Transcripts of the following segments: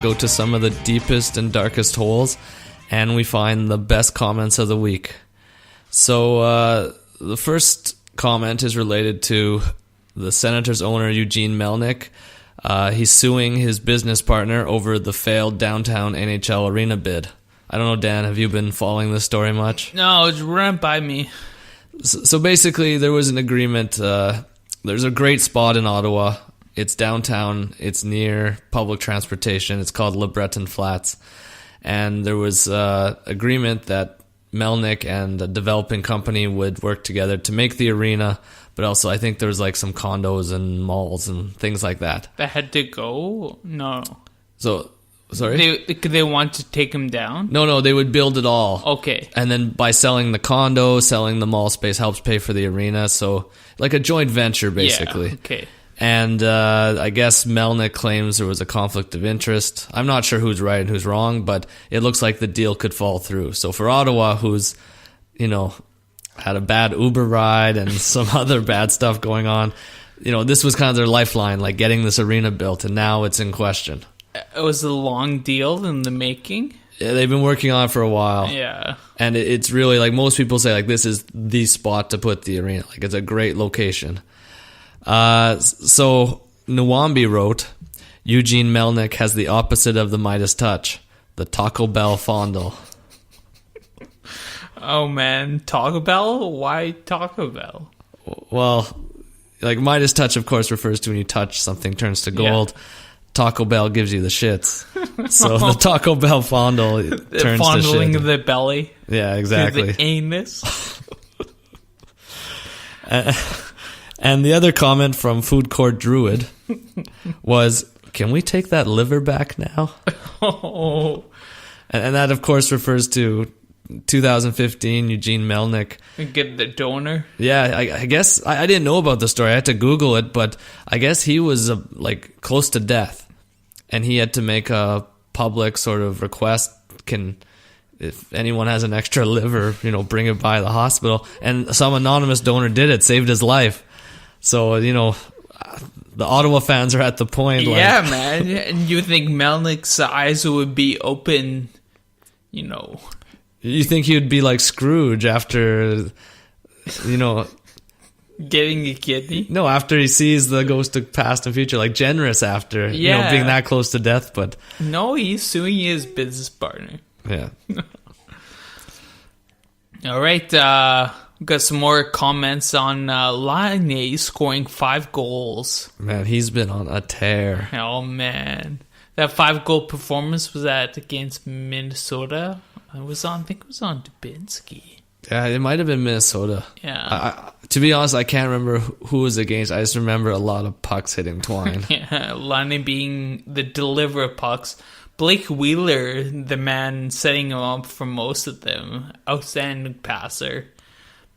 go to some of the deepest and darkest holes, and we find the best comments of the week. So the first comment is related to the Senators owner, Eugene Melnyk. He's suing his business partner over the failed downtown NHL arena bid. I don't know, Dan, have you been following this story much? No, it's run by me. So basically, there was an agreement. There's a great spot in Ottawa. It's downtown. It's near public transportation. It's called Le Breton Flats. And there was agreement that Melnyk and a developing company would work together to make the arena, but also I think there was like some condos and malls and things like that. That had to go? No. So, sorry? They want to take them down? No, they would build it all. Okay. And then by selling the condo, selling the mall space helps pay for the arena. So like a joint venture, basically. Yeah, okay. And I guess Melnyk claims there was a conflict of interest. I'm not sure who's right and who's wrong, but it looks like the deal could fall through. So for Ottawa, who's, had a bad Uber ride and some other bad stuff going on, this was kind of their lifeline, like getting this arena built, and now it's in question. It was a long deal in the making. Yeah, they've been working on it for a while. Yeah. And it's really, like most people say, like this is the spot to put the arena. Like it's a great location. So Nwambi wrote, Eugene Melnyk has the opposite of the Midas touch, the Taco Bell Fondle. Oh man, Taco Bell? Why Taco Bell? Well, like Midas touch, of course, refers to when you touch something turns to gold. Yeah. Taco Bell gives you the shits. So the Taco Bell Fondle turns to shit. Fondling the belly. Yeah, exactly. The anus. And the other comment from Food Court Druid was, can we take that liver back now? Oh. And that, of course, refers to 2015 Eugene Melnyk. Get the donor? Yeah, I guess, I didn't know about the story. I had to Google it, but I guess he was, close to death. And he had to make a public sort of request, if anyone has an extra liver, bring it by the hospital. And some anonymous donor did it, saved his life. So, the Ottawa fans are at the point. Yeah, man. And you think Melnyk's eyes would be open, You think he'd be like Scrooge after, getting a kidney? No, after he sees the ghost of past and future, like generous after, being that close to death. But no, he's suing his business partner. Yeah. All right. We've got some more comments on Laine scoring 5 goals. Man, he's been on a tear. Oh, man. That 5-goal performance was against Minnesota. I think it was on Dubinsky. Yeah, it might have been Minnesota. Yeah. To be honest, I can't remember who was against. I just remember a lot of pucks hitting twine. Yeah, Laine being the deliverer of pucks. Blake Wheeler, the man setting him up for most of them. Outstanding passer.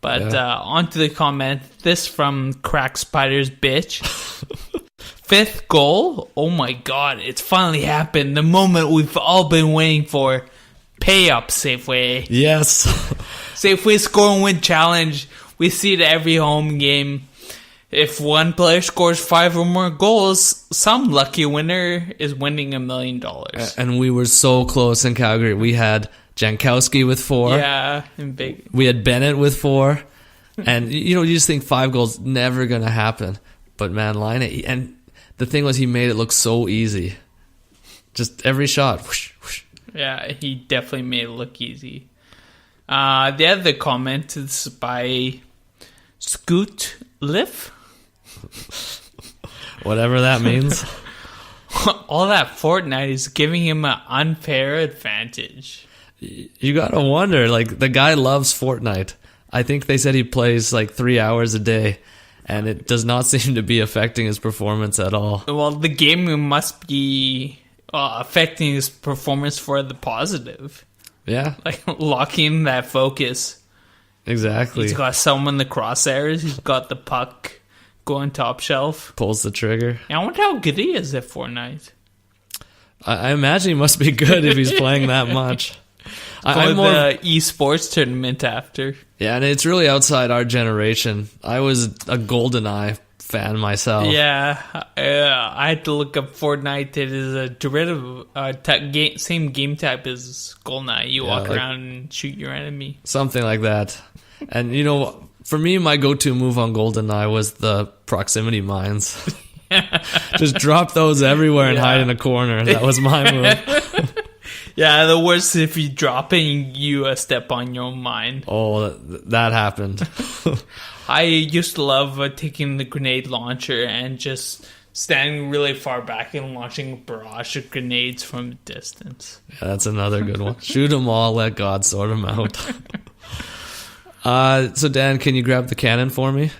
But on to the comment. This from Crack Spider's Bitch. 5th goal? Oh my god, it's finally happened. The moment we've all been waiting for. Pay up, Safeway. Yes. Safeway score and win challenge. We see it every home game. If one player scores 5 or more goals, some lucky winner is winning $1 million. And we were so close in Calgary. We had Jankowski with 4. Yeah, and big. We had Bennett with 4. And, you just think 5 goals never going to happen. But, man, Laine, and the thing was he made it look so easy. Just every shot. Whoosh, whoosh. Yeah, he definitely made it look easy. The other comment is by Scoot Liff. Whatever that means. All that Fortnite is giving him an unfair advantage. You gotta wonder, the guy loves Fortnite. I think they said he plays 3 hours a day, and it does not seem to be affecting his performance at all. Well, the game must be affecting his performance for the positive. Yeah. Locking that focus. Exactly. He's got someone in the crosshairs. He's got the puck going top shelf. Pulls the trigger. Yeah, I wonder how good he is at Fortnite. I imagine he must be good if he's playing that much. I'm more the esports tournament after. Yeah, and it's really outside our generation. I was a GoldenEye fan myself. Yeah, I had to look up Fortnite. It is a derivative, same game type as GoldenEye. You walk around and shoot your enemy. Something like that. And, you know, for me, my go-to move on GoldenEye was the proximity mines. Just drop those everywhere and hide in a corner. That was my move. Yeah, the worst if you drop it and you step on your own mine. Oh, that happened. I used to love taking the grenade launcher and just standing really far back and launching a barrage of grenades from a distance. Yeah, that's another good one. Shoot them all, let God sort them out. So, Dan, can you grab the cannon for me?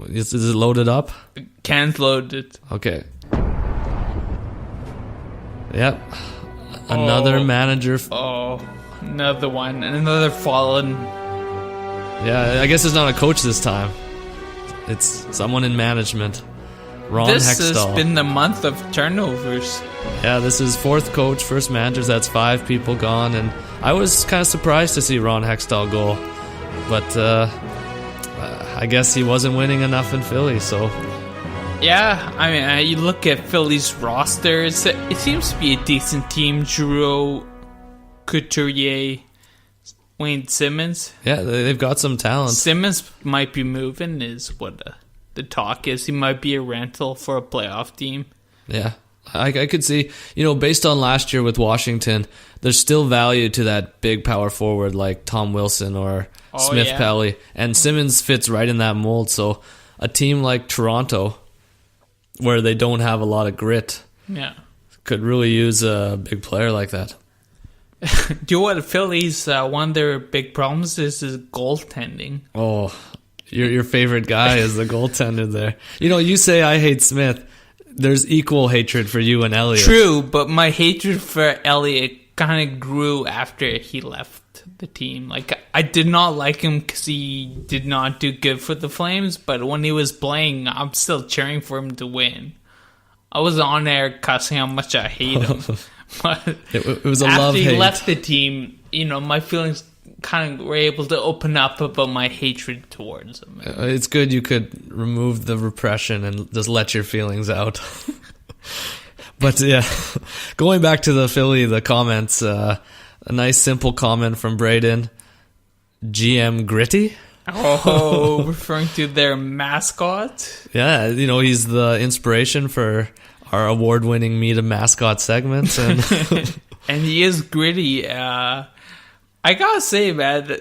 Is it loaded up? Cannon's loaded. Okay. Yep. Another manager. Another one. And another fallen. Yeah, I guess it's not a coach this time. It's someone in management. Ron This Hextall. has been the month of turnovers. Yeah, this is fourth coach, first managers. That's 5 people gone. And I was kind of surprised to see Ron Hextall go. But I guess he wasn't winning enough in Philly, so... Yeah, I mean, you look at Philly's roster, it seems to be a decent team. Giroux, Couturier, Wayne Simmons. Yeah, they've got some talent. Simmons might be moving, is what the talk is. He might be a rental for a playoff team. Yeah, I could see, you know, based on last year with Washington, there's still value to that big power forward like Tom Wilson or Smith Pelly. And Simmons fits right in that mold. So a team like Toronto, where they don't have a lot of grit, could really use a big player like that. Do you know what Phillies, one of their big problems is goaltending. Oh, your favorite guy is the goaltender there. You know, you say I hate Smith. There's equal hatred for you and Elliott. True, but my hatred for Elliott kind of grew after he left the team. Like, I did not like him because he did not do good for the Flames, but when he was playing, I'm still cheering for him to win. I was on air cussing how much I hate him. But it was a after love-hate. he left the team, you know, my feelings kind of were able to open up about my hatred towards him. It's good you could remove the repression and just let your feelings out. But yeah, going back to the Philly, the comments, a nice simple comment from Braden. GM Gritty? Oh, referring to their mascot? Yeah, you know, he's the inspiration for our award-winning Meet a Mascot segments. And and he is gritty. I gotta say, man,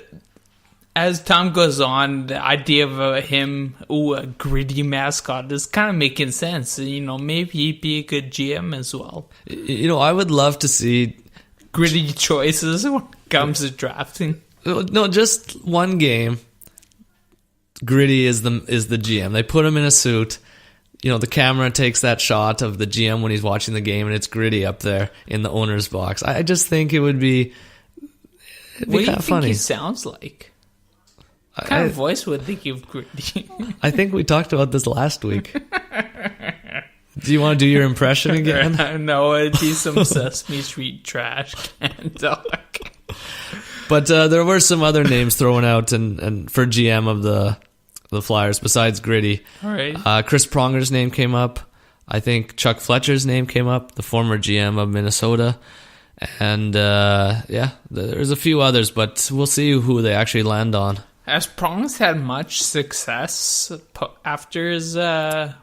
as time goes on, the idea of him, a gritty mascot, is kind of making sense. You know, maybe he'd be a good GM as well. You know, I would love to see gritty choices when it comes to drafting. No, just one game. Gritty is the GM. They put him in a suit. You know, the camera takes that shot of the GM when he's watching the game, and it's Gritty up there in the owner's box. I just think it'd be what do you kind of funny. Think he sounds like? What kind of voice would think of Gritty? I think we talked about this last week. Do you want to do your impression again? No, it'd be some Sesame Street trash can talk. But there were some other names thrown out and for GM of the Flyers besides Gritty. All right. Chris Pronger's name came up. I think Chuck Fletcher's name came up, the former GM of Minnesota. And there's a few others, but we'll see who they actually land on. Has Prongs had much success after his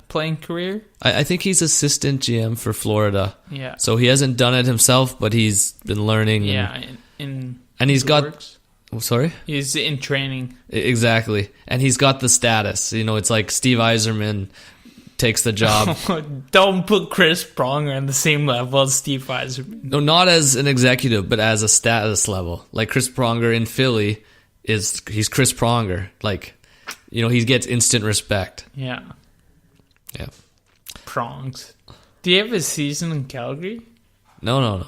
playing career? I think he's assistant GM for Florida. Yeah. So he hasn't done it himself, but he's been learning. Yeah, and he's got... Works. Oh, sorry? He's in training. Exactly. And he's got the status. You know, it's like Steve Yzerman takes the job. Don't put Chris Pronger on the same level as Steve Yzerman. No, not as an executive, but as a status level. Like Chris Pronger in Philly he's Chris Pronger. Like, you know, he gets instant respect. Yeah. Yeah. Prongs. Do you have a season in Calgary? No.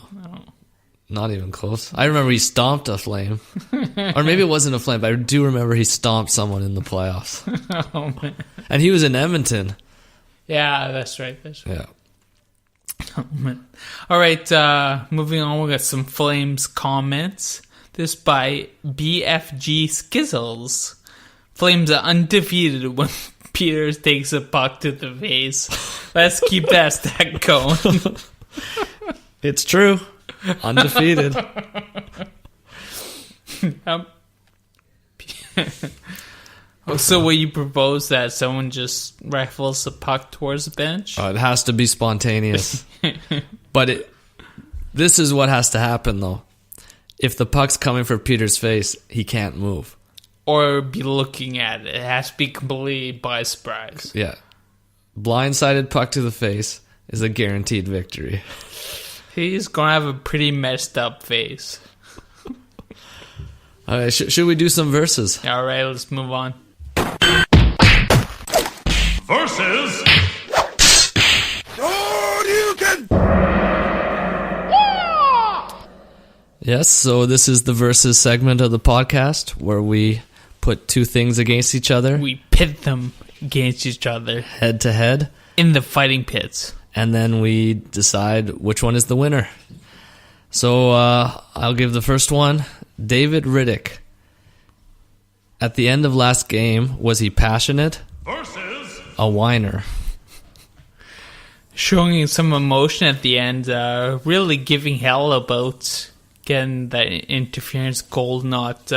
Not even close. I remember he stomped a Flame. Or maybe it wasn't a Flame, but I do remember he stomped someone in the playoffs. Oh, man. And he was in Edmonton. Yeah, that's right. Yeah. Oh, man. All right, moving on, we got some Flames comments. This by BFG Skizzles. Flames are undefeated when Peters takes a puck to the face. Let's keep that stack going. It's true. Undefeated. So will you propose that someone just rifles the puck towards the bench? It has to be spontaneous. But this is what has to happen, though. If the puck's coming for Peter's face, he can't move. Or be looking at it. It has to be completely by surprise. Yeah. Blindsided puck to the face is a guaranteed victory. He's going to have a pretty messed up face. All right, should we do some verses? All right, let's move on. Versus. Yes, so this is the versus segment of the podcast where we put two things against each other. We pit them against each other. Head to head. In the fighting pits. And then we decide which one is the winner. So I'll give the first one. David Riddick. At the end of last game, was he passionate? Versus. A whiner. Showing some emotion at the end. Really giving hell about getting that interference goal not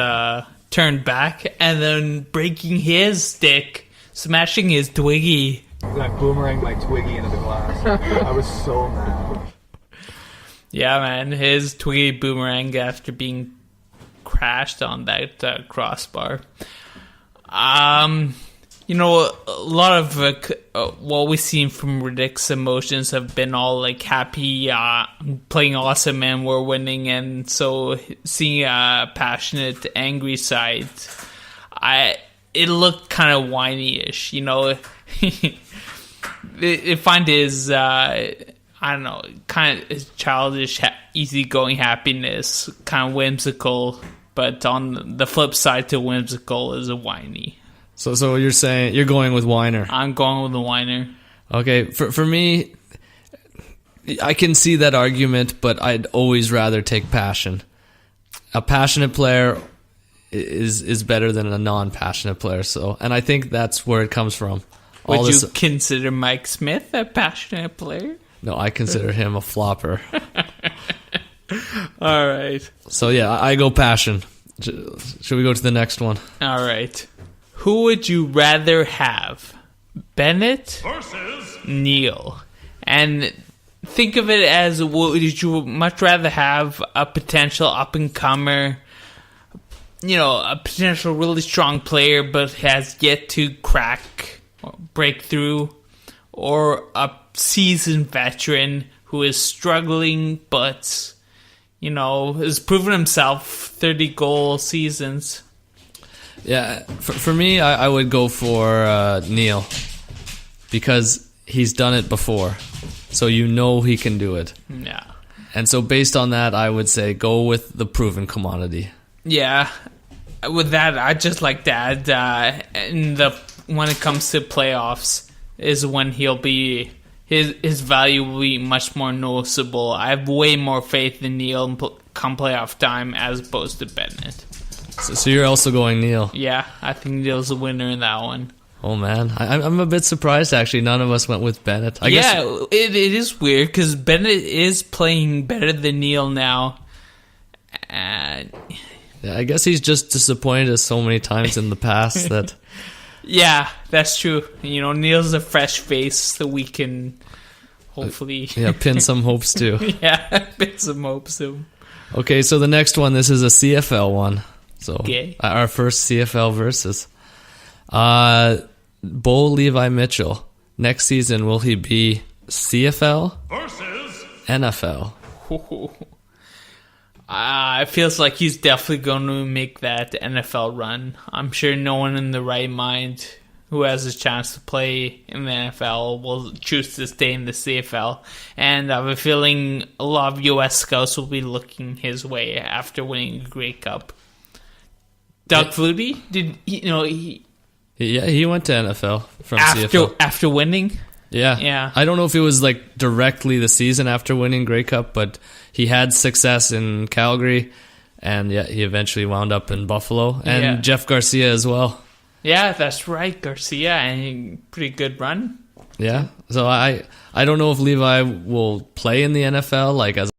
turned back. And then breaking his stick. Smashing his Twiggy. I boomeranged my Twiggy into the glass. I was so mad. Yeah, man. His Twiggy boomerang after being crashed on that crossbar. You know, a lot of what we've seen from Riddick's emotions have been all like happy, playing awesome, and we're winning. And so seeing a passionate, angry side, it looked kind of whiny-ish, you know. I find his, I don't know, kind of his childish, easygoing happiness, kind of whimsical, but on the flip side to whimsical is a whiny. So you're saying you're going with whiner? I'm going with the whiner. Okay, for me, I can see that argument, but I'd always rather take passion. A passionate player is better than a non-passionate player. So, and I think that's where it comes from. Would you consider Mike Smith a passionate player? No, I consider him a flopper. All right. So yeah, I go passion. Should we go to the next one? All right. Who would you rather have? Bennett Versus. Neil. And think of it as, would you much rather have a potential up-and-comer, you know, a potential really strong player but has yet to crack or break through, or a seasoned veteran who is struggling but, you know, has proven himself 30-goal seasons? Yeah, for me, I would go for Neil because he's done it before, so you know he can do it. Yeah. And so based on that, I would say go with the proven commodity. Yeah. With that, I'd just like to add, when it comes to playoffs, is when he'll be, his value will be much more noticeable. I have way more faith in Neil come playoff time as opposed to Bennett. So you're also going Neil? Yeah, I think Neil's the winner in that one. Oh man, I'm a bit surprised actually. None of us went with Bennett. I guess it is weird because Bennett is playing better than Neil now. And yeah, I guess he's just disappointed us so many times in the past that. Yeah, that's true. You know, Neil's a fresh face that we can hopefully pin some hopes to. Yeah, pin some hopes to. Okay, so the next one, this is a CFL one. So okay. Our first CFL versus Bo Levi Mitchell. Next season, will he be CFL Versus. NFL? It feels like he's definitely going to make that NFL run. I'm sure no one in the right mind who has a chance to play in the NFL will choose to stay in the CFL. And I have a feeling a lot of U.S. scouts will be looking his way after winning the Grey Cup. Doug Flutie, he went to NFL from CFL after winning. Yeah. I don't know if it was like directly the season after winning Grey Cup, but he had success in Calgary, and he eventually wound up in Buffalo. And Jeff Garcia as well. Yeah, that's right, Garcia, and pretty good run. Yeah. So I don't know if Levi will play in the NFL like as